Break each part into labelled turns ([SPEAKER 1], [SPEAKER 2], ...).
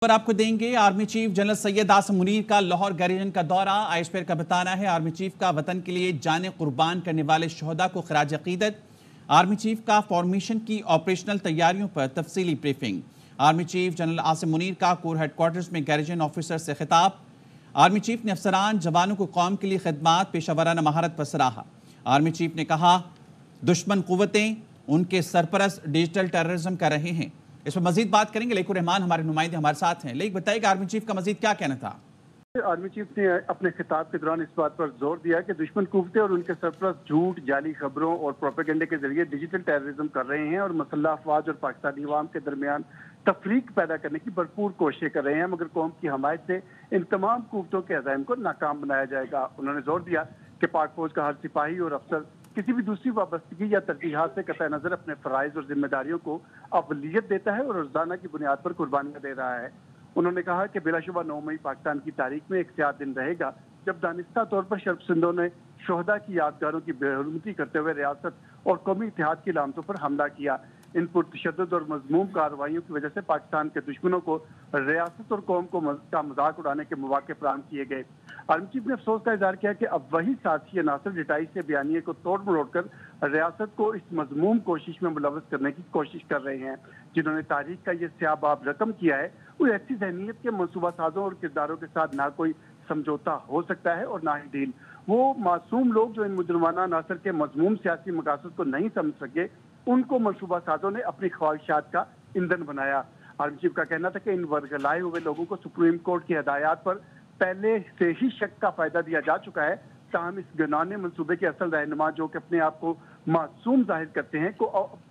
[SPEAKER 1] पर आपको देंगे army chief general Syed Asim Munir का लाहौर गैरिजन का दौरा। आईएसपीआर का बताना है आर्मी चीफ का वतन के लिए जाने कुर्बान करने वाले शोहदा को खराज अकीदत। आर्मी चीफ का फॉर्मेशन की ऑपरेशनल तैयारियों पर तफसीली briefing. Army chief general Asim Munir का कोर हेडक्वार्टर्स में गैरिजन ऑफिसर से खिताब। आर्मी चीफ ने अफसरान जवानों को कौम के लिए खिदमात पेशावराना महारत पर सराहा। आर्मी चीफ ने कहा दुश्मन कुव्वतें उनके सरपरस्त डिजिटल टेररिज्म कर रहे हैं। इस पर मजीद बात करेंगे। लेकुर रहमान हमारे नुमाइंदे हमारे साथ हैं। लेक बताइएगा आर्मी चीफ का मजीद क्या कहना था।
[SPEAKER 2] आर्मी चीफ ने अपने खिताब के दौरान इस बात पर जोर दिया कि दुश्मन कुव्वतें और उनके सरपरस्त झूठ, जाली खबरों और प्रोपेगेंडे के जरिए डिजिटल टेररिज्म कर रहे हैं और मसल्लह अफवाज और पाकिस्तानी अवाम के दरमियान तफरीक पैदा करने की भरपूर कोशिशें कर रहे हैं, मगर कौम की हमायत से इन तमाम कुव्वतों के अज़ाइम को नाकाम बनाया जाएगा। उन्होंने जोर दिया कि पाक फौज का हर सिपाही और अफसर किसी भी दूसरी वाबस्तगी या तरजीहात से कतई नजर अपने फराइज और जिम्मेदारियों को अवलियत देता है और रोजाना की बुनियाद पर कुर्बानियां दे रहा है। उन्होंने कहा कि बिलाशुबा 9 मई पाकिस्तान की तारीख में एक स्याह दिन रहेगा जब दानिस्ता तौर पर शर्पसिंदों ने शोहदा की यादगारों की बेहुरमती करते हुए रियासत और कौमी इत्तेहाद की लामतों पर हमला किया। इन पुरतशद्दुद और मजमूम कार्रवाइयों की वजह से पाकिस्तान के दुश्मनों को रियासत और कौम का मजाक उड़ाने के मौके फराहम किए गए। आर्मी चीफ ने अफसोस का इजहार किया कि अब वही साथी नासिर रिटाई से बयानिए को तोड़ मरोड़ कर रियासत को इस मजमूम कोशिश में मुलव्वस करने की कोशिश कर रहे हैं। जिन्होंने तारीख का ये स्याबाब रकम किया है वो ऐसी जहनीत के मनसूबा साजों और किरदारों के साथ ना कोई समझौता हो सकता है और ना ही डील। वो मासूम लोग जो इन मुजरमाना नासर के मजमूम सियासी मकासद को नहीं समझ सके, उनको मनसूबा साजों ने अपनी ख्वाहिशात का ईंधन बनाया। आर्मी चीफ का कहना था कि इन वर्गलाए हुए लोगों को सुप्रीम कोर्ट की हदायत पर पहले से ही शक का फायदा दिया जा चुका है। ताहम इस गनाने मंसूबे के असल रहनुमा जो कि अपने आप को मासूम जाहिर करते हैं को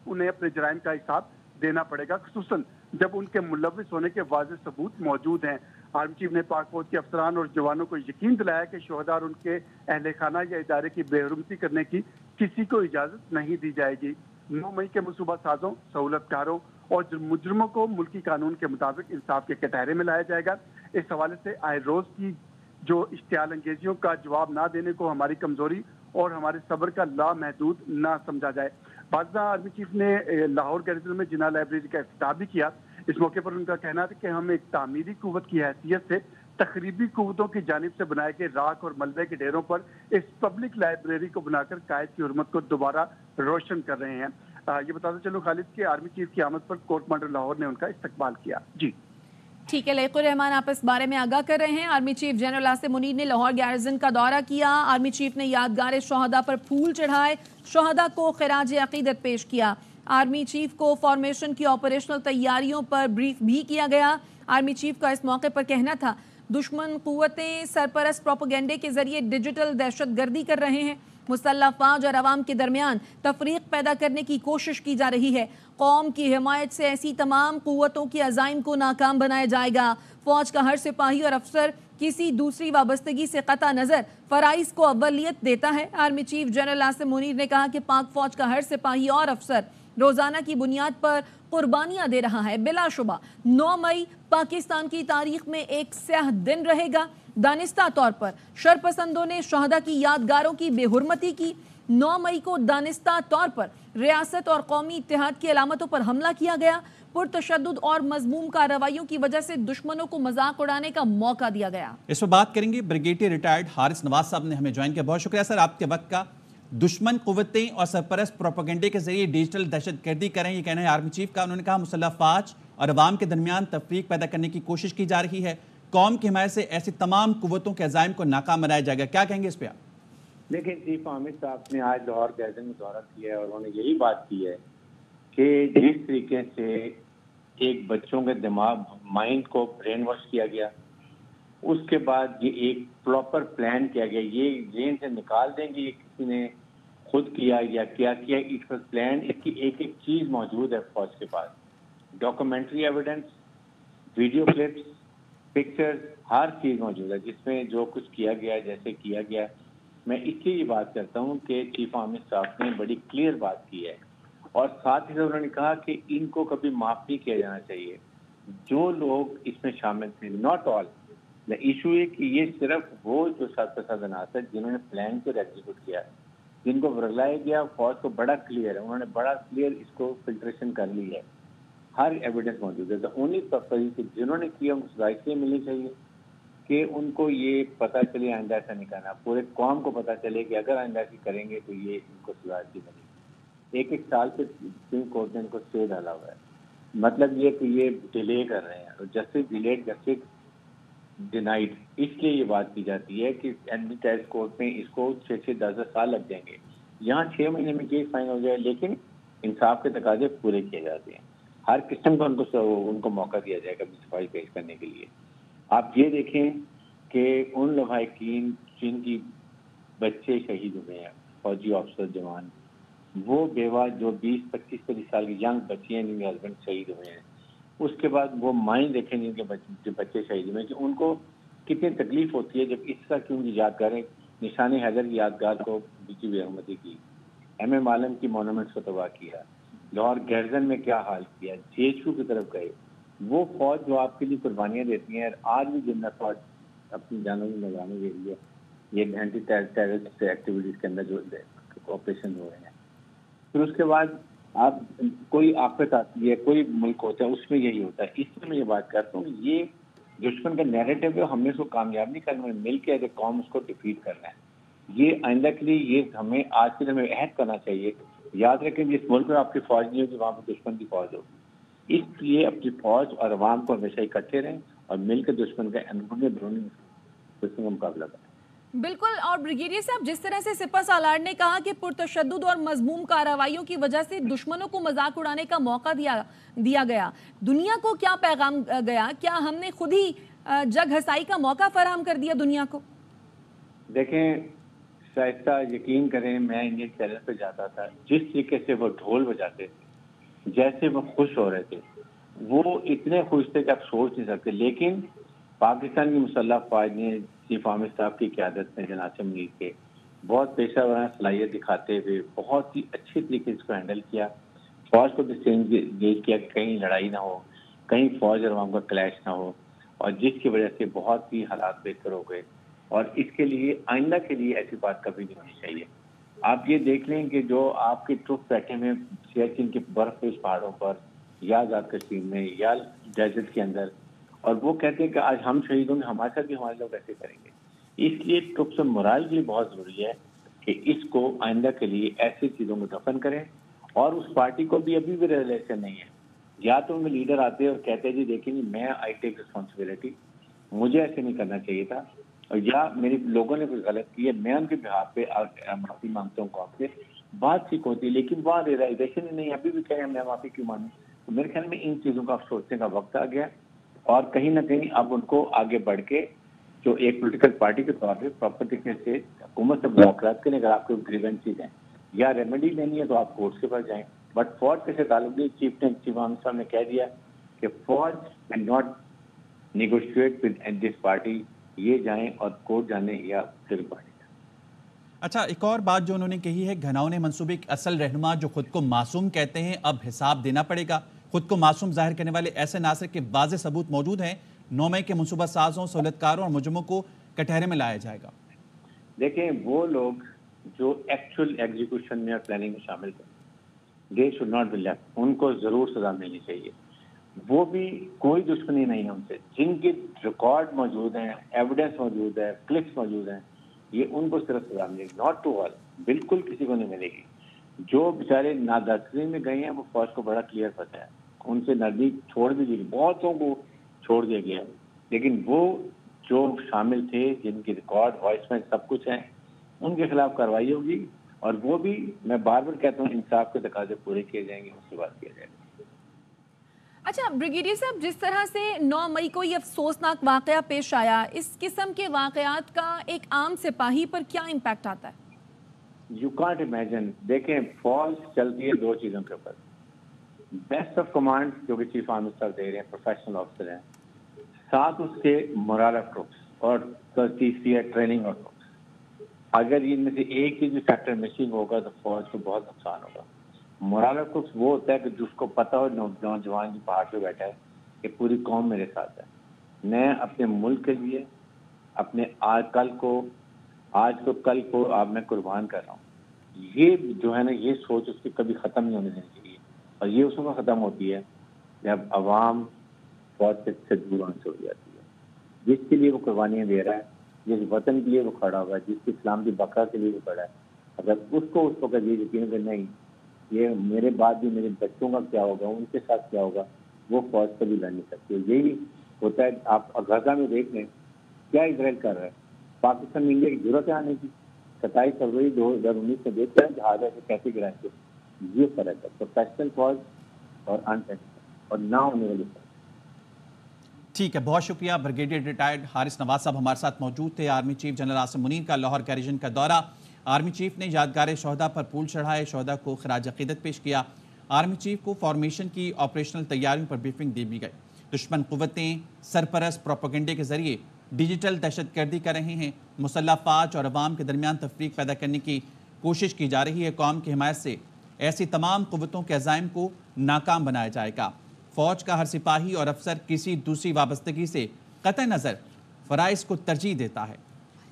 [SPEAKER 2] उन्हें अपने जराइम का हिसाब देना पड़ेगा, खुसूसन जब उनके मुलव्विस होने के वाज़ेह सबूत मौजूद हैं। आर्मी चीफ ने पाक फौज के अफसरान और जवानों को यकीन दिलाया कि शोहदा और उनके अहले खाना या इदारे की बेहुरमती करने की किसी को इजाजत नहीं दी जाएगी। 9 मई के मनसूबा साजों, सहूलतकारों और मुजरमों को मुल्की कानून के मुताबिक इंसाफ के कटहरे में लाया जाएगा। इस हवाले से आए रोज की जो इश्तियाल अंगेजियों का जवाब ना देने को हमारी कमजोरी और हमारे सब्र का लामहदूद ना समझा जाए। बाज़ आर्मी चीफ ने लाहौर गैरिजन में जिना लाइब्रेरी का इफ्तिताह भी किया। इस मौके पर उनका कहना था कि हम एक तामीरी कुव्वत की हैसियत से तकरीबी कुव्वतों की जानिब से बनाए गए राख और मलबे के ढेरों पर इस पब्लिक लाइब्रेरी को बनाकर कायद की हुर्मत को दोबारा रोशन कर रहे हैं। ये बताते चलो खालिद के आर्मी चीफ की आमद पर कोर्ट मार्शल लाहौर ने उनका इस्तकबाल किया। जी
[SPEAKER 3] ठीक है, लेकुर रहमान आप इस बारे में आगाह कर रहे हैं। Army chief general Asim Munir ने लाहौर गैरिजन का दौरा किया। आर्मी चीफ ने यादगार शोहदा पर फूल चढ़ाए, शोहदा को खिराज अकीदत पेश किया। आर्मी चीफ को फॉर्मेशन की ऑपरेशनल तैयारियों पर ब्रीफ भी किया गया। आर्मी चीफ का इस मौके पर कहना था दुश्मन कुव्वतें सरपरस्त प्रोपेगेंडे के जरिए डिजिटल दहशत गर्दी कर रहे हैं, मुसल्लह अफवाज और अवाम के दरमियान तफरीक पैदा करने की कोशिश की जा रही है। कौम की हिमायत से ऐसी तमाम कुव्वतों के अज़ाइम को नाकाम बनाया जाएगा। फौज का हर सिपाही और अफसर किसी दूसरी वाबस्तगी से कता नज़र फराइज को अव्वलियत देता है। Army chief general Asim Munir ने कहा कि पाक फौज का हर सिपाही और अफसर रोजाना की बुनियाद पर कुर्बानियां दे रहा है। बिलाशुबा 9 मई पाकिस्तान की तारीख में एक स्याह दिन रहेगा। दानिस्ता तौर पर शरपसंदों ने शोहदा की यादगारों की बेहुरमती की। 9 मई को दानिस्ता तौर पर रियासत और कौमी इत्तेहाद की अलामतों पर हमला किया गया। पुरतशद्दुद और मजमूम कार्रवाइयों की वजह से दुश्मनों को मजाक उड़ाने का मौका दिया गया।
[SPEAKER 1] इस पर बात करेंगे। ब्रिगेडियर रिटायर्ड हारिस नवाज साहब ने हमें ज्वाइन किया। बहुत शुक्रिया सर आपके वक्त का। दुश्मन कुव्वतें और सरपरस्त प्रोपेगेंडे के जरिए डिजिटल दहशतगर्दी करें, ये कहना है आर्मी चीफ का। उन्होंने कहा मुसल्लह अफवाज और अवाम के दरमियान तफरीक पैदा करने की कोशिश की जा रही है। कौम की हिमायत से ऐसी तमाम कुव्वतों के अज़ाइम को नाकाम बनाया जाएगा। क्या कहेंगे इस पर आप?
[SPEAKER 4] देखिए चीफ आमिर साहब ने आज लाहौर गैरिजन में दौरा किया है और उन्होंने यही बात की है कि जिस तरीके से एक बच्चों के दिमाग माइंड को ब्रेन वॉश किया गया, उसके बाद ये एक प्रॉपर प्लान किया गया, ये ब्रेन से निकाल देंगे, ये किसी ने खुद किया या क्या किया, इट वाज प्लान। इसकी एक एक चीज मौजूद है फौज के पास, documentary evidence, video clips, pictures, हर चीज मौजूद है जिसमें जो कुछ किया गया जैसे किया गया। मैं इसलिए ये बात करता हूँ कि चीफ आमिर साहब ने बड़ी क्लियर बात की है और साथ ही उन्होंने कहा कि इनको कभी माफ नहीं किया जाना चाहिए जो लोग इसमें शामिल थे। नॉट ऑल, द इशू है कि ये सिर्फ वो जो सरपरस्त अनासर जिन्होंने प्लान को एग्जीक्यूट किया, जिनको वर्गलाया गया, फौज को बड़ा क्लियर है, उन्होंने बड़ा क्लियर इसको फिल्ट्रेशन कर ली है। ہر ایویڈنس موجود ہے. اونلی پرپز جنہوں نے کیا ان کو سزا اس لیے ملنی چاہیے کہ ان کو یہ پتہ چلے آئندہ ایسا نہیں کرنا. پورے قوم کو پتہ چلے کہ اگر آئندہ ایسی کریں گے تو یہ ان کو سزا ایسی ملے گی. ایک سال سے سپریم کورٹ نے ان کو اسٹے ڈالا ہوا ہے. مطلب یہ کہ یہ ڈیلے کر رہے ہیں اور جسٹس ڈیلیڈ جسٹس ڈینائڈ. اس لیے یہ بات کی جاتی ہے کہ ایڈمنسٹریٹو کورٹ میں اس کو 6-10 سال لگ جائیں گے. یہاں 6 مہینے میں کیس فائن ہو جائے, لیکن انصاف کے تقاضے پورے کیے جاتے ہیں. ہر قسم کا ان کو موقع دیا جائے گا صفائی پیش کرنے کے لیے. آپ یہ دیکھیں کہ ان لواحقین جن کی بچے شہید ہوئے ہیں, فوجی افسر جوان, وہ بیوہ جو 20-25 سال کی ینگ بچی ہیں جن کے ہسبینڈ شہید ہوئے ہیں, اس کے بعد وہ مائیں دیکھیں جن کے بچے شہید ہوئے ہیں کہ ان کو کتنی تکلیف ہوتی ہے جب اس طرح کی ان کی یادگاریں, نشان حیدر کی یادگار کو بیچی بے حرمتی کی, ایم اے عالم کی مونومنٹس کو تباہ کیا, لاہور گیرزن میں کیا حال کیا, JHU کی طرف گئے. وہ فوج جو آپ کے لیے قربانیاں دیتی ہیں, آج بھی جن فوج اپنی جانوں کی نگرانی کے لیے یہ اینٹی ٹیررسٹ ایکٹیویٹیز کے اندر جو آپریشن ہو رہے ہیں. پھر اس کے بعد آپ کوئی آفت آتی ہے, کوئی ملک ہوتا ہے, اس میں یہی ہوتا ہے. اس لیے میں یہ بات کرتا ہوں, یہ دشمن کا نیریٹو ہے, ہم نے اس کو کامیاب نہیں کرنا, مل کے ایز اے قوم اس کو ڈیفیٹ کرنا ہے. یہ آئندہ کے لیے یہ ہمیں آج کے دن میں عہد کرنا چاہیے. یاد رکھیں جس ملک میں آپ کی فوج نہیں ہوگی وہاں پہ دشمن کی فوج ہوگی. اس لیے اپنی فوج اور عوام کو ہمیشہ اکٹھے رہیں اور مل کے دشمن کا بیرونی دشمن کا مقابلہ کریں.
[SPEAKER 3] بالکل. اور بریگیڈیئر صاحب, جس طرح سے سپہ سالار نے کہا کہ پرتشدد اور مذموم کارروائیوں کی وجہ سے دشمنوں کو مذاق اڑانے کا موقع دیا گیا, دنیا کو کیا پیغام گیا؟ کیا ہم نے خود ہی جگ ہنسائی کا موقع فراہم کر دیا دنیا کو؟
[SPEAKER 4] دیکھیں شائستہ, یقین کریں میں انڈین چینل پہ جاتا تھا, جس طریقے سے وہ ڈھول بجاتے تھے, جیسے وہ خوش ہو رہے تھے, وہ اتنے خوش تھے کہ آپ سوچ نہیں سکتے. لیکن پاکستان کی مسلح افواج نے چیف عامر صاحب کی قیادت میں جناب منیر کے بہت پیشہ ورانہ صلاحیت دکھاتے ہوئے بہت ہی اچھی طریقے سے اس کو ہینڈل کیا. فوج کو بھی انگیج کیا کہ کہیں لڑائی نہ ہو, کہیں فوج اور عوام کا کلیش نہ ہو, اور جس کی وجہ سے بہت ہی حالات بہتر ہو گئے. اور اس کے لیے آئندہ کے لیے ایسی بات کبھی نہیں ہونی چاہیے. آپ یہ دیکھ لیں کہ جو آپ کے ٹروپ بیٹھے ہوئے سیاچن کے برف پوش پہاڑوں پر یا آزاد کشمیر میں یا ڈیزرٹ کے اندر, اور وہ کہتے ہیں کہ آج ہم شہید ہوں گے, ہمارے ساتھ بھی ہمارے لوگ ایسے کریں گے. اس لیے ٹروپس اور مورال کے لیے بہت ضروری ہے کہ اس کو آئندہ کے لیے ایسی چیزوں کو دفن کریں. اور اس پارٹی کو بھی ابھی بھی ریلیشن نہیں ہے. یا تو ان میں لیڈر آتے ہیں اور کہتے ہیں جی دیکھیں جی میں آئی ٹیک ریسپانسبلٹی, مجھے ایسے نہیں کرنا چاہیے تھا, اور یا میری لوگوں نے کوئی غلط کی ہے, میں ان کے بہاف پہ معافی مانگتا ہوں. آپ سے بات ٹھیک ہوتی ہے, لیکن وہاں ریلائزیشن ہی نہیں, ابھی بھی کہیں میں معافی کیوں مانوں. تو میرے خیال میں ان چیزوں کا آپ سوچنے کا وقت آ گیا, اور کہیں نہ کہیں اب ان کو آگے بڑھ کے جو ایک پولیٹیکل پارٹی کے طور پہ پراپر طریقے سے حکومت سے مذاکرات کریں. اگر آپ کو گریونسز ہیں یا ریمیڈی لینی ہے تو آپ کورٹ کے پاس جائیں. بٹ فوج کے سے تعلق نہیں. چیف عامر صاحب نے کہہ دیا کہ فوج can not negotiate with this party, یہ جائیں اور کورٹ جانے یا پھر پارٹی.
[SPEAKER 1] اچھا, ایک اور بات جو انہوں نے کہی ہے, گھناؤنے منصوبے کے اصل رہنما جو خود کو معصوم کہتے ہیں اب حساب دینا پڑے گا. خود کو معصوم ظاہر کرنے والے ایسے ناصر کے واضح ثبوت موجود ہیں. 9 مئی کے منصوبہ سازوں, سہولت کاروں اور مجرموں کو کٹہرے میں لایا جائے گا.
[SPEAKER 4] دیکھیں وہ لوگ جو ایکچوئل ایگزیکیوشن میں اور پلاننگ میں شامل تھے, they should not be left, ان کو ضرور سزا ملنی چاہیے. وہ بھی کوئی دشمنی نہیں ہے ان سے, جن کے ریکارڈ موجود ہیں, ایویڈنس موجود ہے, کلپس موجود ہیں, یہ ان کو صرف سزا ملے گی. ناٹ ٹو آل, بالکل کسی کو نہیں ملے گی. جو بیچارے نادرسری میں گئے ہیں وہ فوج کو بڑا کلیئر پتہ ہے, ان سے نزدیک چھوڑ بھی دی گئی, بہتوں کو چھوڑ دیا گیا, لیکن وہ جو شامل تھے جن کی ریکارڈ وائس میں سب کچھ ہیں, ان کے خلاف کارروائی ہوگی. اور وہ بھی میں بار بار کہتا ہوں انصاف کے تقاضے پورے کیے جائیں گے, اس کے بعد کیا جائے گا.
[SPEAKER 3] اچھا بریگیڈیئر صاحب, جس طرح سے 9 مئی کو یہ افسوسناک واقعہ پیش آیا, اس قسم کے واقعات کا ایک عام سپاہی پر کیا امپیکٹ آتا ہے؟
[SPEAKER 4] You can't imagine. دیکھیں فوج چلتی ہے 2 چیزوں کے اوپر, بیسٹ آف کمانڈ جو کہ چیف عامر صاحب دے رہے ہیں, پروفیشنل آفیسر ہیں, ساتھ اس کے مورال آف ٹروپس, اور تیسری ہے ٹریننگ آف ٹروپس. اگر ان میں سے ایک چیز فیکٹر مسنگ ہوگا تو فوج کو بہت نقصان ہوگا. مورال آف ٹروپس وہ ہوتا ہے کہ جس کو پتہ ہو نوجوان جو پہاڑ پہ بیٹھا ہے کہ پوری قوم میرے ساتھ ہے, میں اپنے ملک کے لیے اپنے کل کو آپ میں قربان کر رہا ہوں. یہ جو ہے نا, یہ سوچ اس کی کبھی ختم نہیں ہونے دینی چاہیے, اور یہ اس وقت ختم ہوتی ہے جب عوام فوج سے دور ہونے سے ہو جاتی ہے. جس کے لیے وہ قربانیاں دے رہا ہے, جس وطن کے لیے وہ کھڑا ہوا ہے, جس کی اسلام کی بقا کے لیے وہ کھڑا ہے, اگر اس کو اس وقت یہ یقین کہ نہیں یہ میرے بعد بھی میرے بچوں کا کیا ہوگا, ان کے ساتھ کیا ہوگا, وہ فوج سے بھی لڑ نہیں سکتی. یہی ہوتا ہے. آپ غزہ میں دیکھ لیں کیا اسرائیل کر رہا ہے. پاکستان میں انڈیا کی ضرورت ہے آنے کی. 27 فروری 2019 میں دیکھ رہے ہیں جہازوں سے کیسے گرائیں گے. یہ فرق ہے پروفیشنل فوج اور انپروفیشنل اور نہ ہونے والی فوج.
[SPEAKER 1] ٹھیک ہے, بہت شکریہ. بریگیڈیئر ریٹائرڈ حارث نواز صاحب ہمارے ساتھ موجود تھے. Army chief general Asim Munir کا لاہور گیریژن کا دورہ. آرمی چیف نے یادگار شہداء پر پھول چڑھائے, شہداء کو خراج عقیدت پیش کیا. آرمی چیف کو فارمیشن کی آپریشنل تیاریوں پر بریفنگ دی گئی. دشمن قوتیں سرپرست پروپیگنڈے کے ذریعے ڈیجیٹل دہشت گردی کر رہے ہیں. مسلح افواج اور عوام کے درمیان تفریق پیدا کرنے کی کوشش کی جا رہی ہے. قوم کی حمایت سے ایسی تمام قوتوں کے عزائم کو ناکام بنایا جائے گا. فوج کا ہر سپاہی اور افسر کسی دوسری وابستگی سے قطع نظر فرائض کو ترجیح دیتا ہے.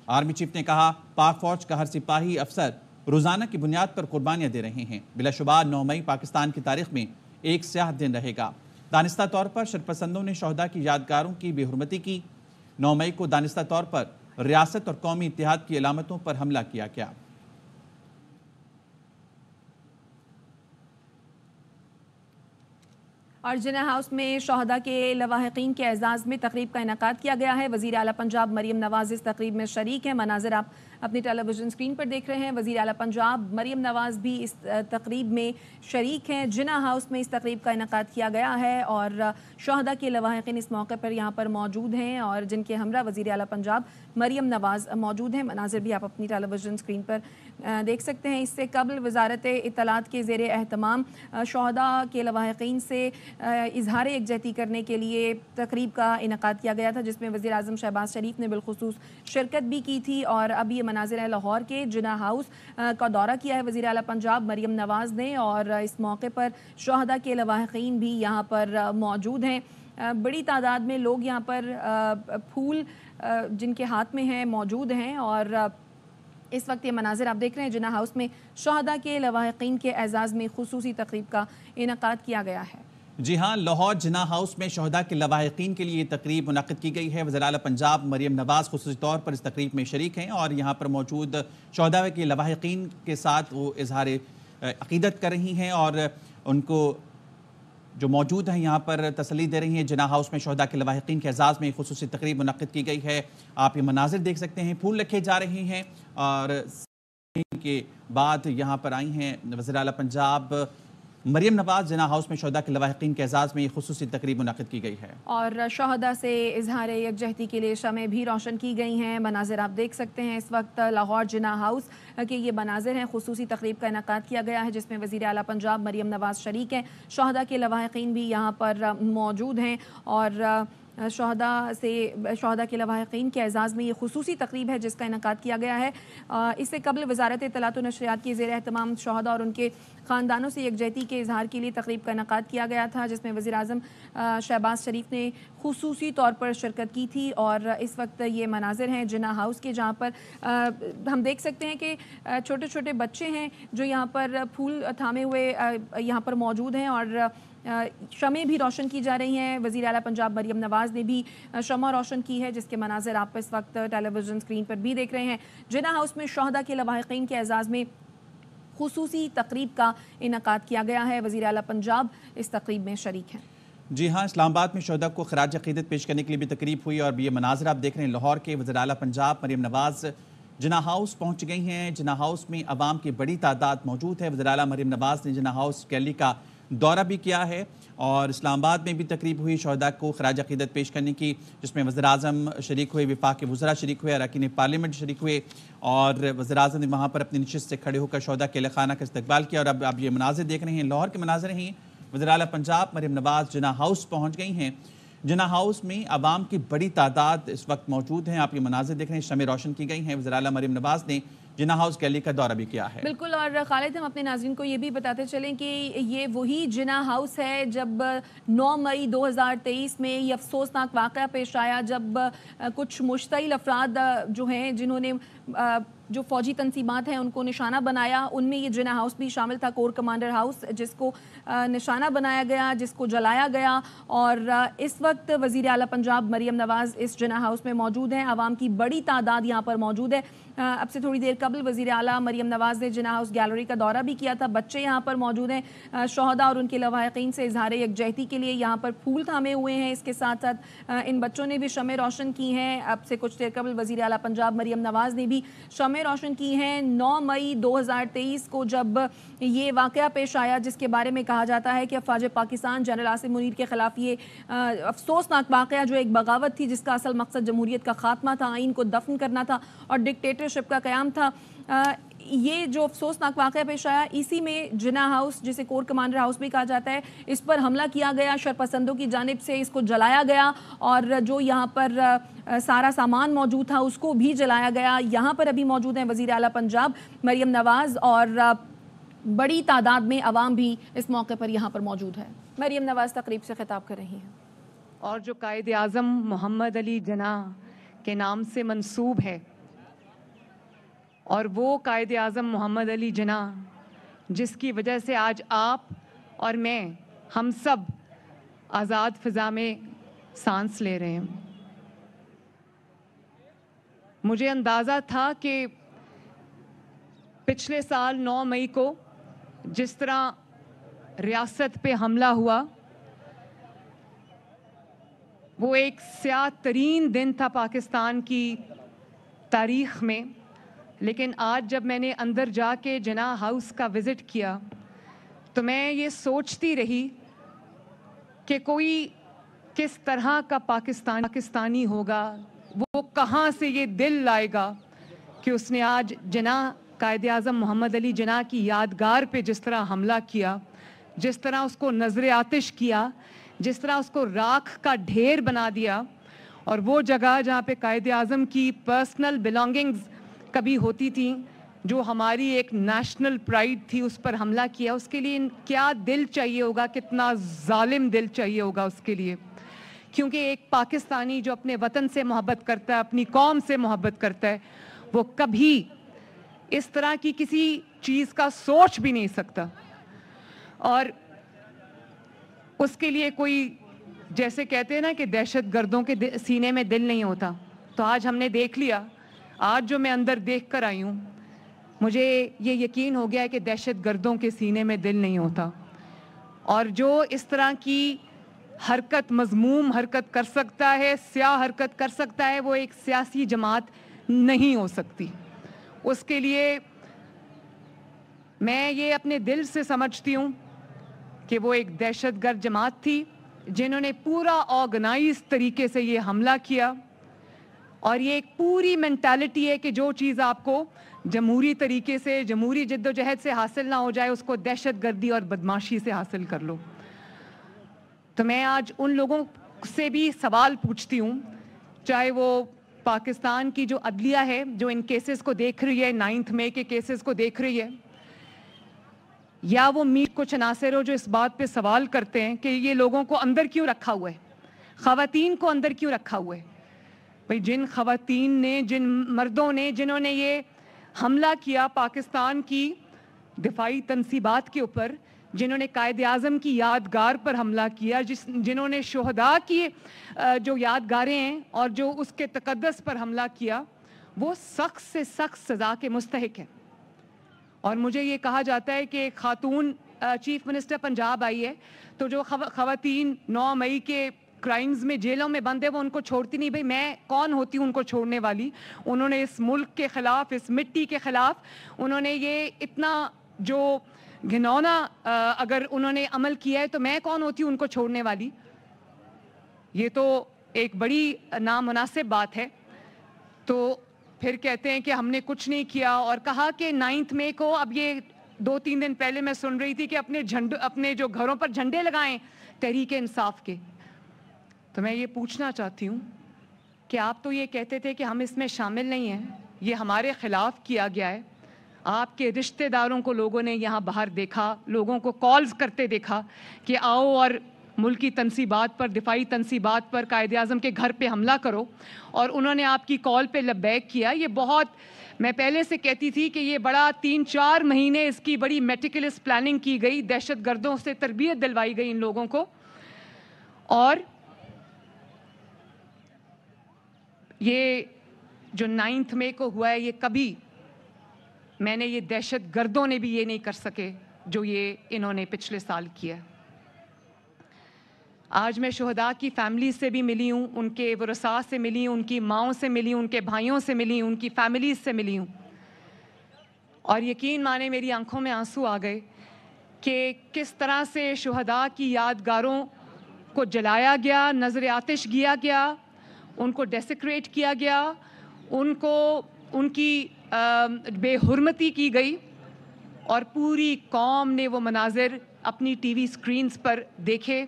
[SPEAKER 1] آرمی چیف نے کہا پاک فوج کا ہر سپاہی افسر روزانہ کی بنیاد پر قربانیاں دے رہے ہیں. بلا شبہ 9 مئی پاکستان کی تاریخ میں ایک سیاہ دن رہے گا. دانستہ طور پر شرپسندوں نے شہداء کی یادگاروں کی بے حرمتی کی. 9 مئی کو دانستہ طور پر ریاست اور قومی اتحاد کی علامتوں پر حملہ کیا گیا.
[SPEAKER 3] اور جناح ہاؤس میں شہداء کے لواحقین کے اعزاز میں تقریب کا انعقاد کیا گیا ہے. وزیر اعلیٰ پنجاب مریم نواز اس تقریب میں شریک ہیں. مناظر آپ اپنی ٹیلی ویژن اسکرین پر دیکھ رہے ہیں. وزیر اعلیٰ پنجاب مریم نواز بھی اس تقریب میں شریک ہیں. جناح ہاؤس میں اس تقریب کا انعقاد کیا گیا ہے اور شہداء کے لواحقین اس موقع پر یہاں پر موجود ہیں اور جن کے ہمراہ وزیر اعلیٰ پنجاب مریم نواز موجود ہیں. مناظر بھی آپ اپنی ٹیلی ویژن اسکرین پر دیکھ سکتے ہیں. اس سے قبل وزارت اطلاعات کے زیر اہتمام شہداء کے لواحقین سے اظہار یکجہتی کرنے کے لیے تقریب کا انعقاد کیا گیا تھا جس میں وزیر اعظم شہباز شریف نے بالخصوص شرکت بھی کی تھی. اور اب یہ مناظر ہے لاہور کے. جناح ہاؤس کا دورہ کیا ہے وزیر اعلیٰ پنجاب مریم نواز نے اور اس موقع پر شہداء کے لواحقین بھی یہاں پر موجود ہیں. بڑی تعداد میں لوگ یہاں پر پھول جن کے ہاتھ میں ہیں موجود ہیں اور اس وقت یہ مناظر آپ دیکھ رہے ہیں. جناح ہاؤس میں شہداء کے لواحقین کے اعزاز میں خصوصی تقریب کا انعقاد کیا گیا ہے.
[SPEAKER 1] جی ہاں, لاہور جناح ہاؤس میں شہداء کے لواحقین کے لیے یہ تقریب منعقد کی گئی ہے. وزیر اعلیٰ پنجاب مریم نواز خصوصی طور پر اس تقریب میں شریک ہیں اور یہاں پر موجود شہداء کے لواحقین کے ساتھ وہ اظہار عقیدت کر رہی ہیں اور ان کو جو موجود ہیں یہاں پر تسلی دے رہی ہیں. جناح ہاؤس میں شہداء کے لواحقین کے اعزاز میں خصوصی تقریب منعقد کی گئی ہے. آپ یہ مناظر دیکھ سکتے ہیں, پھول رکھے جا رہے ہیں اور کے بعد یہاں پر آئی ہیں وزیر اعلیٰ پنجاب مریم نواز. جناح ہاؤس میں شہداء کے لواحقین کے اعزاز میں یہ خصوصی تقریب منعقد کی گئی ہے
[SPEAKER 3] اور شہداء سے اظہار یکجہتی کے لیے شمعیں بھی روشن کی گئی ہیں. مناظر آپ دیکھ سکتے ہیں اس وقت لاہور جناح ہاؤس کہ یہ مناظر ہیں. خصوصی تقریب کا انعقاد کیا گیا ہے جس میں وزیر اعلیٰ پنجاب مریم نواز شریک ہیں. شہداء کے لواحقین بھی یہاں پر موجود ہیں اور شہداء کے لواحقین کے اعزاز میں یہ خصوصی تقریب ہے جس کا انعقاد کیا گیا ہے. اس سے قبل وزارت اطلاعات و نشریات کی زیر اہتمام شہداء اور ان کے خاندانوں سے یکجہتی کے اظہار کے لیے تقریب کا انعقاد کیا گیا تھا جس میں وزیر اعظم شہباز شریف نے خصوصی طور پر شرکت کی تھی. اور اس وقت یہ مناظر ہیں جناح ہاؤس کے جہاں پر ہم دیکھ سکتے ہیں کہ چھوٹے چھوٹے بچے ہیں جو یہاں پر پھول تھامے ہوئے یہاں پر موجود ہیں اور شمعیں بھی روشن کی جا رہی ہیں. وزیر اعلیٰ پنجاب مریم نواز نے بھی شمع روشن کی ہے جس کے مناظر آپ اس وقت ٹیلی ویژن اسکرین پر بھی دیکھ رہے ہیں. جناح ہاؤس میں شہداء کے لواحقین کے اعزاز میں خصوصی تقریب کا انعقاد کیا گیا ہے. وزیر اعلیٰ پنجاب اس تقریب میں شریک ہیں.
[SPEAKER 1] جی ہاں, اسلام آباد میں شہداء کو خراج عقیدت پیش کرنے کے لیے بھی تقریب ہوئی اور یہ مناظر آپ دیکھ رہے ہیں لاہور کے. وزیر اعلیٰ پنجاب مریم نواز جناح ہاؤس پہنچ گئی ہیں. جناح ہاؤس میں عوام کی بڑی تعداد موجود ہے. وزیر اعلیٰ مریم نواز نے جناح ہاؤس گیلری کا دورہ بھی کیا ہے اور اسلام آباد میں بھی تقریب ہوئی شہداء کو خراج عقیدت پیش کرنے کی جس میں وزیر اعظم شریک ہوئے, وفاق کے وزراء شریک ہوئے, اراکین پارلیمنٹ شریک ہوئے اور وزیر اعظم نے وہاں پر اپنی نشست سے کھڑے ہو کر شہداء کے خانہ کا استقبال کیا. اور اب آپ یہ مناظر دیکھ رہے ہیں لاہور کے مناظر ہیں. وزیر اعلیٰ پنجاب مریم نواز جناح ہاؤس پہنچ گئی ہیں. جناح ہاؤس میں عوام کی بڑی تعداد اس وقت موجود ہیں. آپ یہ مناظر دیکھ رہے ہیں, شمعیں روشن کی گئی ہیں. وزیر اعلیٰ مریم نواز نے جناح ہاؤس گیلری کا دورہ بھی کیا ہے.
[SPEAKER 3] بالکل. اور خالد ہم اپنے ناظرین کو یہ بھی بتاتے چلیں کہ یہ وہی جناح ہاؤس ہے جب 9 مئی 2023 میں یہ افسوسناک واقعہ پیش آیا جب کچھ مشتعل افراد جو ہیں جنہوں نے जो फ़ौजी तंसीबात हैं उनको निशाना बनाया। उनमें ये जिना हाउस भी शामिल था, कोर कमांडर हाउस, जिसको निशाना बनाया गया, जिसको जलाया गया। और इस वक्त वज़ीर आला पंजाब मरीम नवाज़ इस जिना हाउस में मौजूद हैं। आवाम की बड़ी तादाद यहाँ पर मौजूद है। अब से थोड़ी देर कबल वज़ीर आला मरीम नवाज़ ने जिना हाउस गैलरी का दौरा भी किया था। बच्चे यहाँ पर मौजूद हैं। शहदा और उनके लवाहिकीन से इजहार यकजहती के लिए यहाँ पर फूल थामे हुए हैं। इसके साथ साथ इन बच्चों ने भी शमें रोशन की हैं। अब से कुछ देर कबल वज़ीर आला पंजाब मरीम नवाज़ ने भी शमें रोशन की हैं। 9 मई 2023 को जब ये वाक़या पेश आया, जिसके बारे में कहा जाता है कि अफ़वाज पाकिस्तान जनरल आसिम मुनीर के ख़िलाफ़ ये अफसोसनाक वाक़या, जो एक बगावत थी जिसका असल मकसद जमहूरियत का ख़ात्मा था, आइन को दफन करना था और डिक्टेटरशिप का क़याम था, ये जो अफसोसनाक वाक़या पेश आया, इसी में जिना हाउस, जिसे कोर कमांडर हाउस भी कहा जाता है, इस पर हमला किया गया शरपसंदों की जानिब से। इसको जलाया गया और जो यहाँ पर सारा सामान मौजूद था उसको भी जलाया गया। यहाँ पर अभी मौजूद हैं वज़ीर आला पंजाब मरीम नवाज़ और बड़ी तादाद में आवाम भी इस मौके पर यहाँ पर मौजूद है। मरीम नवाज़ तकरीब से खिताब कर रही हैं।
[SPEAKER 5] और जो कायद आज़म मोहम्मद अली जिन्ना के नाम से मंसूब है, और वो कायद आज़म मोहम्मद अली जिन्ना जिसकी वजह से आज आप और मैं, हम सब आज़ाद फ़िज़ा में सांस ले रहे हैं। मुझे अंदाज़ा था कि पिछले साल 9 मई को जिस तरह रियासत पे हमला हुआ, वो एक स्याह तरीन दिन था पाकिस्तान की तारीख़ में। लेकिन आज जब मैंने अंदर जाके जिना हाउस का विज़िट किया तो मैं ये सोचती रही कि कोई किस तरह का पाकिस्तानी होगा, वो कहाँ से ये दिल लाएगा कि उसने आज जिना कायद आज़म मोहम्मद अली जिन्ना की यादगार पे जिस तरह हमला किया, जिस तरह उसको नज़र आतिश किया, जिस तरह उसको राख का ढेर बना दिया, और वो जगह जहाँ पे कायद आज़म की पर्सनल बिलोंगिंग्स कभी होती थी, जो हमारी एक नेशनल प्राइड थी, उस पर हमला किया। उसके लिए क्या दिल चाहिए होगा, कितना जालिम दिल चाहिए होगा उसके लिए। क्योंकि एक पाकिस्तानी जो अपने वतन से मोहब्बत करता है, अपनी कौम से मोहब्बत करता है, वो कभी इस तरह की किसी चीज़ का सोच भी नहीं सकता। और उसके लिए कोई, जैसे कहते हैं ना कि दहशत गर्दों के सीने में दिल नहीं होता, तो आज हमने देख लिया। आज जो मैं अंदर देख कर आई हूँ, मुझे ये यकीन हो गया है कि दहशत गर्दों के सीने में दिल नहीं होता। और जो इस तरह की हरकत, मज़मूम हरकत कर सकता है, स्याह हरकत कर सकता है, वो एक सियासी जमात नहीं हो सकती। उसके लिए मैं ये अपने दिल से समझती हूँ कि वो एक दहशतगर्द जमात थी जिन्होंने पूरा ऑर्गेनाइज तरीके से ये हमला किया। और ये एक पूरी मेंटालिटी है कि जो चीज़ आपको जमहूरी तरीके से, जमहूरी जद्दोजहद से हासिल ना हो जाए, उसको दहशतगर्दी और बदमाशी से हासिल कर लो। तो मैं आज उन लोगों से भी सवाल पूछती हूँ, चाहे वो पाकिस्तान की जो अदलिया है, जो इन केसेस को देख रही है, 9 मई के केसेस को देख रही है, या वो कुछ अनासर हो जो इस बात पे सवाल करते हैं कि ये लोगों को अंदर क्यों रखा हुआ है, ख़वातीन को अंदर क्यों रखा हुआ है। भाई जिन ख़वातीन ने, जिन मर्दों ने, जिन्होंने ये हमला किया पाकिस्तान की दिफाई तंसीबात के ऊपर, जिन्होंने कायद आज़म की यादगार पर हमला किया, जिन्होंने शोहदा की जो यादगारें हैं और जो उसके तक़द्दस पर हमला किया, वो सख्त से सख्त सज़ा के मुस्तहिक हैं। और मुझे ये कहा जाता है कि खातून चीफ मिनिस्टर पंजाब आई है, तो जो ख़वातीन 9 मई के क्राइम्स में जेलों में बंद है, वो उनको छोड़ती नहीं। भाई मैं कौन होती हूँ उनको छोड़ने वाली। उन्होंने इस मुल्क के ख़िलाफ़, इस मिट्टी के ख़िलाफ़ उन्होंने ये इतना जो घिनौना अगर उन्होंने अमल किया है, तो मैं कौन होती हूँ उनको छोड़ने वाली। ये तो एक बड़ी नामुनासिब बात है। तो फिर कहते हैं कि हमने कुछ नहीं किया, और कहा कि 9 मई को, अब ये 2-3 दिन पहले मैं सुन रही थी कि अपने जो घरों पर झंडे लगाएं तहरीक इंसाफ के। तो मैं ये पूछना चाहती हूँ कि आप तो ये कहते थे कि हम इसमें शामिल नहीं हैं, ये हमारे ख़िलाफ़ किया गया है। आपके रिश्तेदारों को लोगों ने यहाँ बाहर देखा, लोगों को कॉल्स करते देखा कि आओ और मुल्की तनसीबात पर, दिफाई तनसीबात पर कायद आज़म के घर पे हमला करो, और उन्होंने आपकी कॉल पे लब्बैक किया। ये बहुत, मैं पहले से कहती थी कि ये बड़ा 3-4 महीने इसकी बड़ी मेटिकुलस प्लानिंग की गई, दहशत गर्दों से तरबियत दिलवाई गई इन लोगों को, और ये जो 9 मई को हुआ है, ये कभी मैंने, ये दहशत गर्दों ने भी ये नहीं कर सके जो ये इन्होंने पिछले साल किया। आज मैं शुहदा की फैमिली से भी मिली हूँ, उनके वरसा से मिली हूँ, उनकी माँओं से मिली हूँ, उनके भाइयों से मिली हूँ, उनकी फैमिलीज से मिली हूँ, और यकीन माने मेरी आंखों में आंसू आ गए कि किस तरह से शुहदा की यादगारों को जलाया गया, नज़र आतिश किया गया, उनको डेसिक्रेट किया गया, उनको उनकी बेहुरमती की गई, और पूरी कौम ने वो मनाजिर अपनी टीवी स्क्रीन्स पर देखे।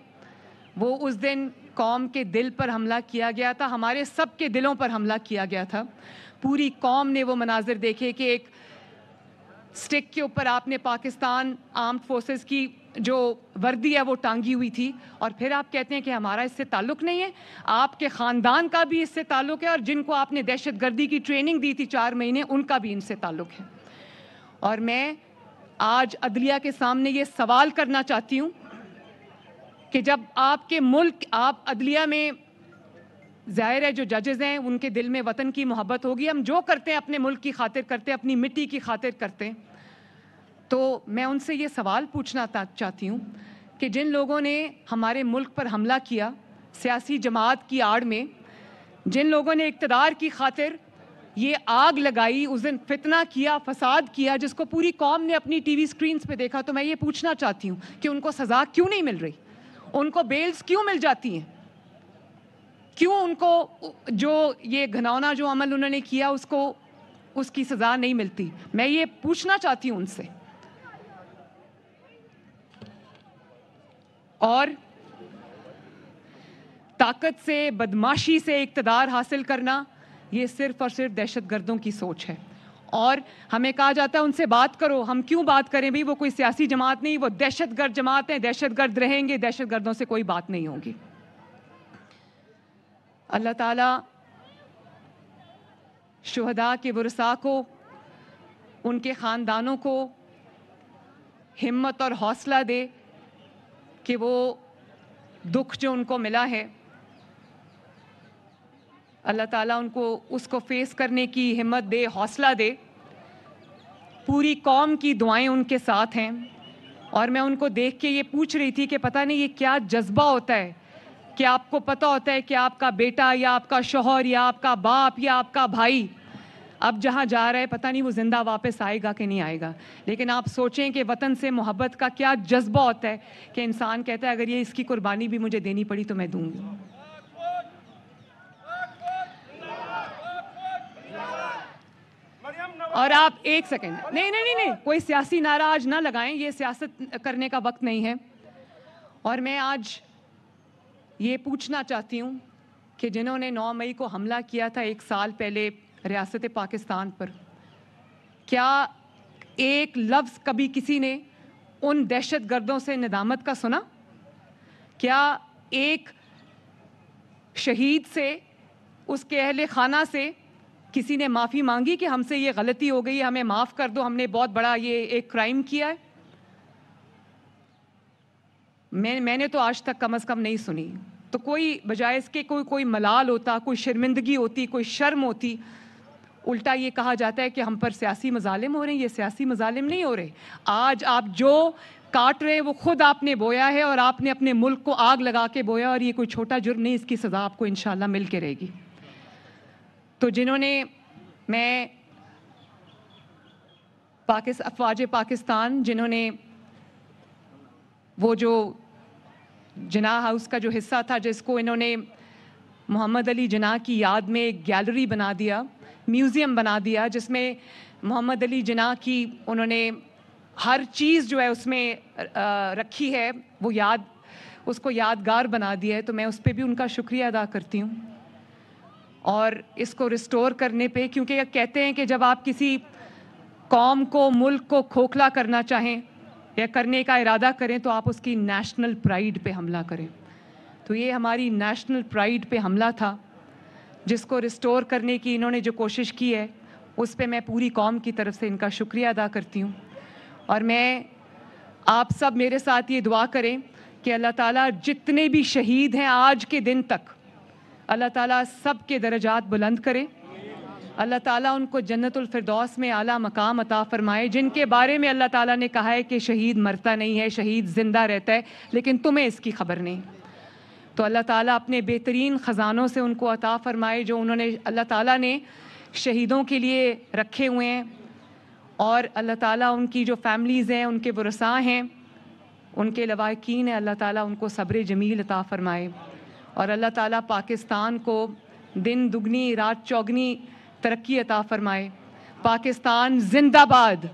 [SPEAKER 5] वो उस दिन कौम के दिल पर हमला किया गया था, हमारे सब के दिलों पर हमला किया गया था। पूरी कौम ने वो मनाजिर देखे कि एक स्टिक के ऊपर आपने पाकिस्तान आर्म्ड फोर्सेस की जो वर्दी है वो टांगी हुई थी, और फिर आप कहते हैं कि हमारा इससे ताल्लुक़ नहीं है। आपके ख़ानदान का भी इससे ताल्लुक़ है, और जिनको आपने दहशतगर्दी की ट्रेनिंग दी थी 4 महीने, उनका भी इनसे ताल्लुक़ है। और मैं आज अदलिया के सामने ये सवाल करना चाहती हूँ कि जब आपके मुल्क, आप अदलिया में, ज़ाहिर है जो जजेज़ हैं उनके दिल में वतन की मोहब्बत होगी, हम जो करते हैं अपने मुल्क की खातिर करते हैं, अपनी मिट्टी की खातिर करते हैं, तो मैं उनसे ये सवाल पूछना चाहती हूँ कि जिन लोगों ने हमारे मुल्क पर हमला किया सियासी जमात की आड़ में, जिन लोगों ने इक़्तिदार की खातिर ये आग लगाई, उस दिन फितना किया, फसाद किया, जिसको पूरी कौम ने अपनी टीवी स्क्रीन्स पे देखा, तो मैं ये पूछना चाहती हूँ कि उनको सज़ा क्यों नहीं मिल रही, उनको बेल्स क्यों मिल जाती हैं, क्यों उनको जो ये घिनौना जो अमल उन्होंने किया उसको उसकी सज़ा नहीं मिलती। मैं ये पूछना चाहती हूँ उनसे। और ताकत से, बदमाशी से इक़्तिदार हासिल करना, ये सिर्फ़ और सिर्फ दहशतगर्दों की सोच है। और हमें कहा जाता है उनसे बात करो, हम क्यों बात करें भाई, वो कोई सियासी जमात नहीं, वो दहशतगर्द जमात है, दहशतगर्द रहेंगे, दहशतगर्दों से कोई बात नहीं होगी। अल्लाह ताला शुहदा के वरसा को, उनके ख़ानदानों को हिम्मत और हौसला दे कि वो दुख जो उनको मिला है, अल्लाह ताला उनको उसको फेस करने की हिम्मत दे, हौसला दे। पूरी कौम की दुआएं उनके साथ हैं, और मैं उनको देख के ये पूछ रही थी कि पता नहीं ये क्या जज्बा होता है कि आपको पता होता है कि आपका बेटा या आपका शौहर या आपका बाप या आपका भाई अब जहाँ जा रहा है, पता नहीं वो ज़िंदा वापस आएगा कि नहीं आएगा। लेकिन आप सोचें कि वतन से मोहब्बत का क्या जज्बा होता है कि इंसान कहता है अगर ये इसकी कुर्बानी भी मुझे देनी पड़ी तो मैं दूंगी। और आप एक सेकंड, नहीं, कोई सियासी नारा आज ना लगाएं, ये सियासत करने का वक्त नहीं है। और मैं आज ये पूछना चाहती हूँ कि जिन्होंने 9 मई को हमला किया था 1 साल पहले रियासत पाकिस्तान पर, क्या एक लफ्ज़ कभी किसी ने उन दहशतगर्दों से निदामत का सुना? क्या एक शहीद से, उसके अहले खाना से किसी ने माफ़ी मांगी कि हमसे ये गलती हो गई, हमें माफ़ कर दो, हमने बहुत बड़ा ये एक क्राइम किया है? मैंने तो आज तक कम से कम नहीं सुनी। तो कोई बजाय इसके कोई मलाल होता, कोई शर्मिंदगी होती, कोई शर्म होती, उल्टा ये कहा जाता है कि हम पर सियासी मजालिम हो रहे हैं। ये सियासी मजालिम नहीं हो रहे। आज आप जो काट रहे हैं वो खुद आपने बोया है, और आपने अपने मुल्क को आग लगा के बोया, और ये कोई छोटा जुर्म नहीं, इसकी सज़ा आपको इंशाल्लाह मिल के रहेगी। तो जिन्होंने, मैं अफवाज पाकिस्तान, जिन्होंने वो जो जिन्ना हाउस का जो हिस्सा था जिसको इन्होंने मोहम्मद अली जिन्ना की याद में एक गैलरी बना दिया, म्यूज़ियम बना दिया, जिसमें मोहम्मद अली जिन्ना की उन्होंने हर चीज़ जो है उसमें रखी है, वो उसको यादगार बना दिया है। तो मैं उस पर भी उनका शुक्रिया अदा करती हूँ। और इसको रिस्टोर करने पे, क्योंकि कहते हैं कि जब आप किसी कौम को, मुल्क को खोखला करना चाहें یا کرنے کا ارادہ کریں تو آپ اس کی نیشنل پرائیڈ پہ حملہ کریں. تو یہ ہماری نیشنل پرائیڈ پہ حملہ تھا جس کو ریسٹور کرنے کی انہوں نے جو کوشش کی ہے اس پہ میں پوری قوم کی طرف سے ان کا شکریہ ادا کرتی ہوں. اور میں آپ سب میرے ساتھ یہ دعا کریں کہ اللہ تعالیٰ جتنے بھی شہید ہیں آج کے دن تک اللہ تعالیٰ سب کے درجات بلند کرے. اللہ تعالیٰ ان کو جنت الفردوس میں اعلیٰ مقام عطا فرمائے. جن کے بارے میں اللہ تعالیٰ نے کہا ہے کہ شہید مرتا نہیں ہے, شہید زندہ رہتا ہے, لیکن تمہیں اس کی خبر نہیں. تو اللہ تعالیٰ اپنے بہترین خزانوں سے ان کو عطا فرمائے جو انہوں نے اللہ تعالیٰ نے شہیدوں کے لیے رکھے ہوئے ہیں. اور اللہ تعالیٰ ان کی جو فیملیز ہیں, ان کے ورثاء ہیں, ان کے لواحقین ہیں, اللہ تعالیٰ ان کو صبر جمیل عطا فرمائے. اور اللہ تعالیٰ پاکستان کو دن دگنی رات چوگنی ترقی عطا فرمائے. پاکستان زندہ باد.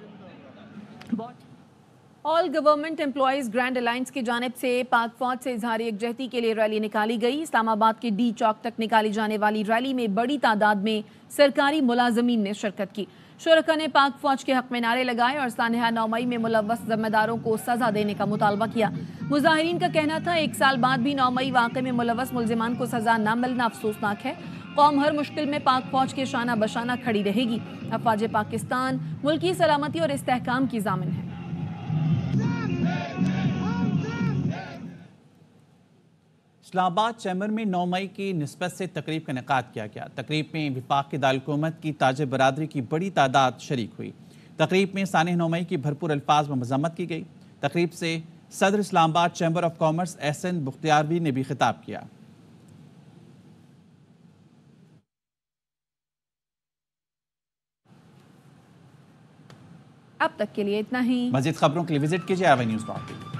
[SPEAKER 3] آل گورنمنٹ امپلائیز گرینڈ الائنس کی جانب سے پاک فوج سے اظہار یکجہتی کے لیے ریلی نکالی گئی. اسلام آباد کے ڈی چوک تک نکالی جانے والی ریلی میں بڑی تعداد میں سرکاری ملازمین نے شرکت کی. شرکا نے پاک فوج کے حق میں نعرے لگائے اور سانحہ 9 مئی میں ملوث ذمہ داروں کو سزا دینے کا مطالبہ کیا. مظاہرین کا کہنا تھا 1 سال بعد بھی 9 مئی واقعے میں ملوث ملزمان کو سزا نہ ملنا افسوسناک ہے. قوم ہر مشکل میں پاک فوج کے شانہ بشانہ کھڑی رہے گی. افواج پاکستان ملکی سلامتی اور استحکام کی ضامن ہے.
[SPEAKER 1] اسلام آباد چیمبر میں 9 مئی کی نسبت سے تقریب کا انعقاد کیا گیا. تقریب میں وفاق کے دارالحکومت کی تاجر برادری کی بڑی تعداد شریک ہوئی. تقریب میں سانحہ 9 مئی کی بھرپور الفاظ میں مذمت کی گئی. تقریب سے صدر اسلام آباد چیمبر آف کامرس احسن بختیاروی نے بھی خطاب کیا.
[SPEAKER 3] اب تک کے لیے اتنا ہی.
[SPEAKER 1] مزید خبروں کے لیے وزٹ کیجئے AVNews.tv.